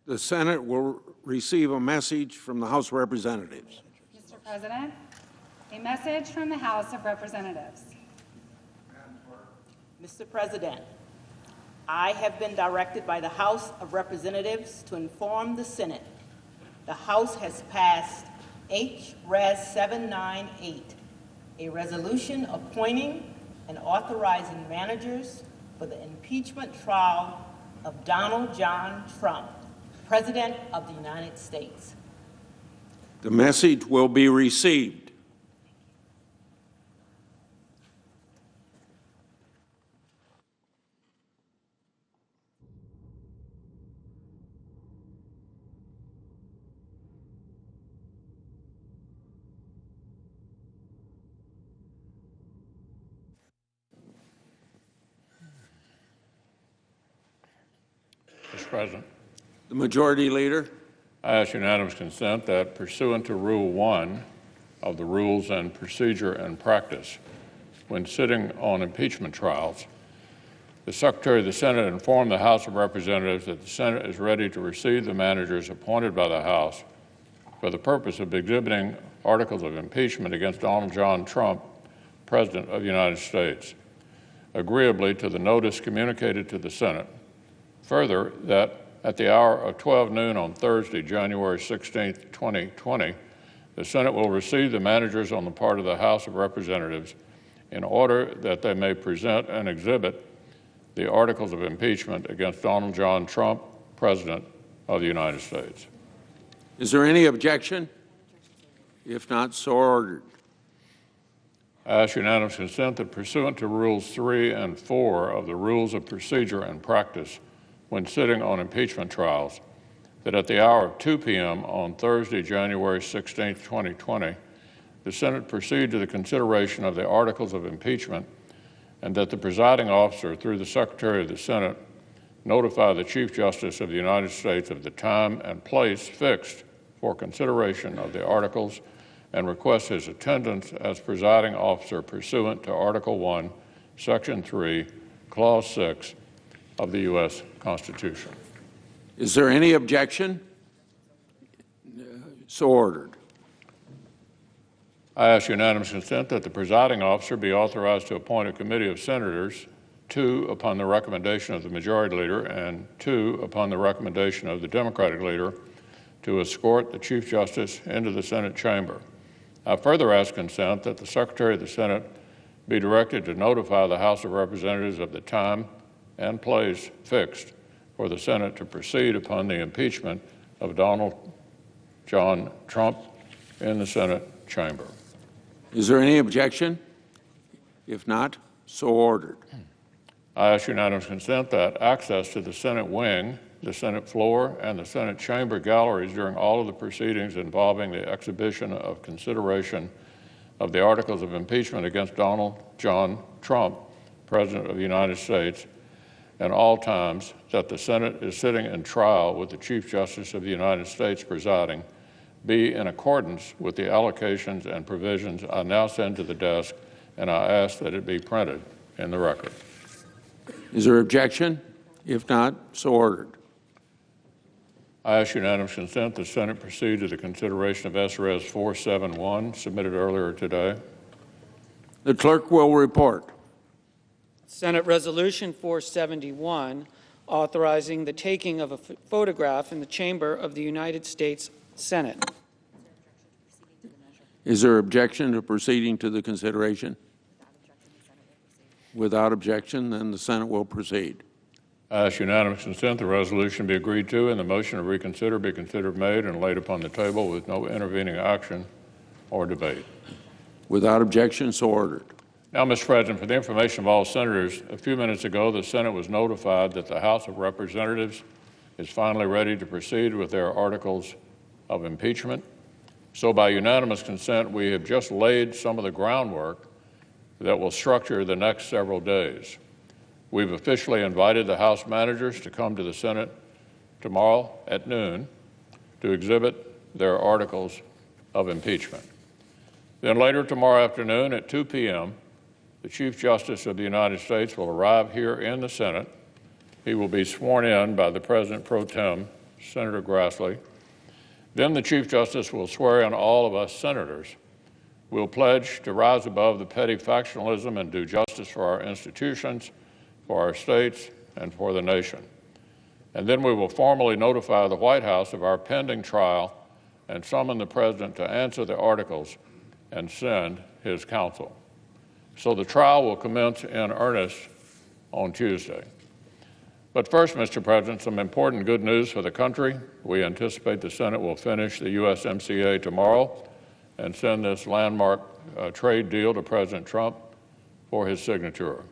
The Senate will receive a message from the House of Representatives. Mr. President, a message from the House of Representatives. Mr. President, I have been directed by the House of Representatives to inform the Senate the House has passed H-Res 798, a resolution appointing and authorizing managers for the impeachment trial of Donald John Trump, President of the United States. The message will be received. Mr. President. The Majority Leader. I ask unanimous consent that pursuant to Rule 1 of the Rules and Procedure and Practice, when sitting on impeachment trials, the Secretary of the Senate informed the House of Representatives that the Senate is ready to receive the managers appointed by the House for the purpose of exhibiting articles of impeachment against Donald John Trump, President of the United States, agreeably to the notice communicated to the Senate. Further, that at the hour of 12 noon on Thursday, January 16, 2020, the Senate will receive the managers on the part of the House of Representatives in order that they may present and exhibit the articles of impeachment against Donald John Trump, President of the United States. Is there any objection? If not, so ordered. I ask unanimous consent that pursuant to Rules 3 and 4 of the Rules of Procedure and Practice, when sitting on impeachment trials, that at the hour of 2 p.m. on Thursday, January 16, 2020, the Senate proceed to the consideration of the articles of impeachment, and that the presiding officer, through the Secretary of the Senate, notify the Chief Justice of the United States of the time and place fixed for consideration of the articles and request his attendance as presiding officer pursuant to Article 1, Section 3, Clause 6 of the U.S. Constitution. Is there any objection? So ordered. I ask unanimous consent that the presiding officer be authorized to appoint a committee of senators, 2 upon the recommendation of the Majority Leader and 2 upon the recommendation of the Democratic Leader, to escort the Chief Justice into the Senate chamber. I further ask consent that the Secretary of the Senate be directed to notify the House of Representatives of the time and place fixed for the Senate to proceed upon the impeachment of Donald John Trump in the Senate chamber. Is there any objection? If not, so ordered. I ask unanimous consent that access to the Senate wing, the Senate floor, and the Senate chamber galleries during all of the proceedings involving the exhibition of consideration of the articles of impeachment against Donald John Trump, President of the United States, and all times that the Senate is sitting in trial with the Chief Justice of the United States presiding, be in accordance with the allocations and provisions I now send to the desk, and I ask that it be printed in the record. Is there objection? If not, so ordered. I ask unanimous consent the Senate proceed to the consideration of S-Res 471 submitted earlier today. The clerk will report. Senate Resolution 471, authorizing the taking of a photograph in the chamber of the United States Senate. Is there objection to proceeding to the consideration? Without objection, then the Senate will proceed. I ask unanimous consent the resolution be agreed to and the motion to reconsider be considered made and laid upon the table with no intervening action or debate. Without objection, so ordered. Now, Mr. President, for the information of all senators, a few minutes ago the Senate was notified that the House of Representatives is finally ready to proceed with their articles of impeachment. So by unanimous consent, we have just laid some of the groundwork that will structure the next several days. We've officially invited the House managers to come to the Senate tomorrow at noon to exhibit their articles of impeachment. Then later tomorrow afternoon at 2 p.m., the Chief Justice of the United States will arrive here in the Senate. He will be sworn in by the President pro tem, Senator Grassley. Then the Chief Justice will swear in all of us senators. We'll pledge to rise above the petty factionalism and do justice for our institutions, for our states, and for the nation. And then we will formally notify the White House of our pending trial and summon the President to answer the articles and send his counsel. So the trial will commence in earnest on Tuesday. But first, Mr. President, some important good news for the country. We anticipate the Senate will finish the USMCA tomorrow and send this landmark trade deal to President Trump for his signature.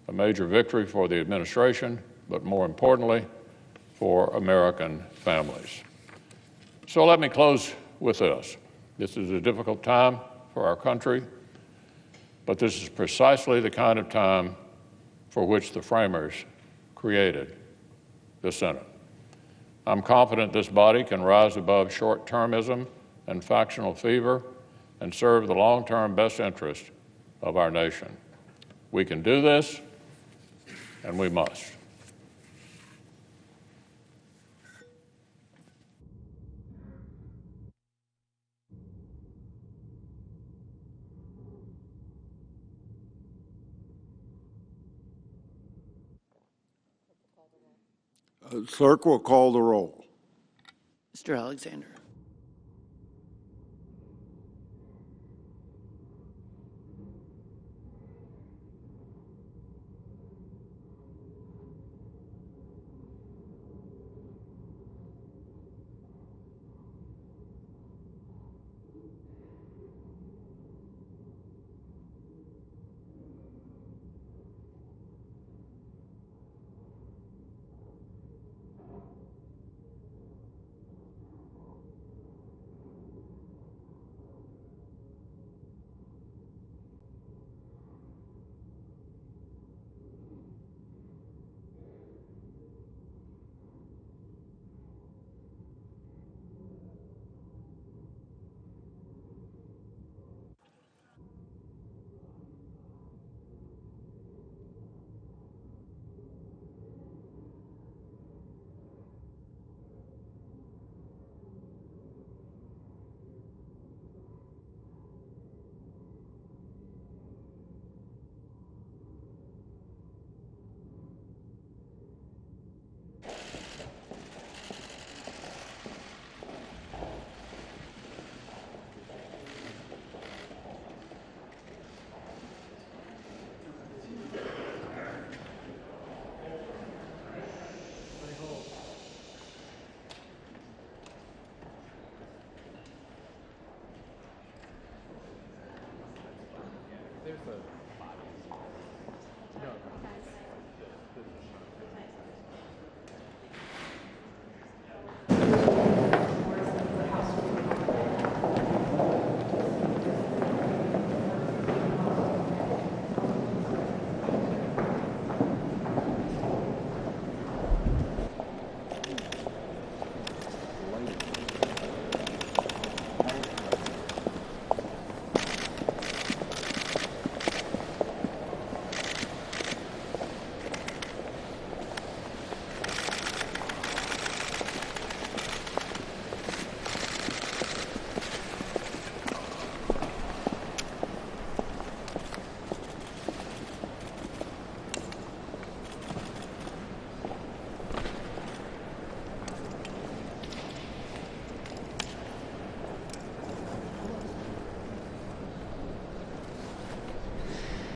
A major victory for the administration, but more importantly, for American families. So let me close with this. This is a difficult time for our country, but this is precisely the kind of time for which the framers created the Senate. I'm confident this body can rise above short-termism and factional fever and serve the long-term best interest of our nation. We can do this, and we must. Clerk will call the roll. Mr. Alexander. There's a